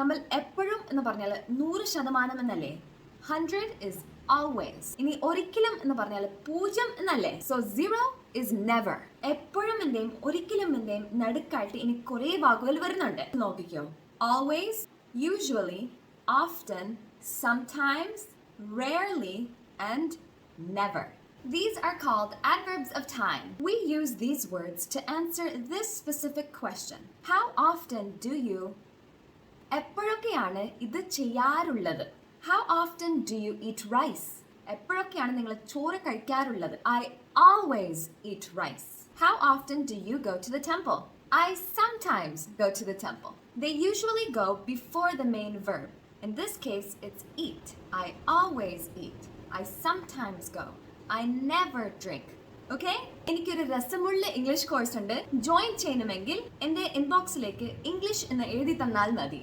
നമ്മൾ എപ്പോഴും എന്ന് പറഞ്ഞാൽ 100% എന്നല്ലേ? 100 is always. ഇനി ഒരിക്കലും എന്ന് പറഞ്ഞാൽ 0 എന്നല്ലേ? So 0 is never. എപ്പോഴുമെന്റെയും ഒരിക്കലുമെന്റെയും നടുക്കായിട്ട് ഇനി കുറേ വാക്കുകൾ വരുന്നുണ്ട്. നോക്കിക്കോ. Always, usually, often, sometimes, rarely, and never. These are called adverbs of time. We use these words to answer this specific question. How often do you? എപ്പോഴൊക്കെയാണ് ഇത് ചെയ്യാറുള്ളത്? How often do you eat rice? എപ്പോഴൊക്കെയാണ് നിങ്ങൾ ചോറ് കഴിക്കാറുള്ളത്? I always eat rice. How often do you go to the temple? I sometimes go to the temple. They usually go before the main verb. In this case, it's eat. I always eat. I sometimes go. I never drink. Okay? എനിക്കൊരു രസമുള്ള English course ഉണ്ട്. Join ചെയ്യണമെങ്കിൽ എൻ്റെ ഇൻബോക്സിലേക്ക് English എന്ന് എഴുതി തന്നാൽ മതി.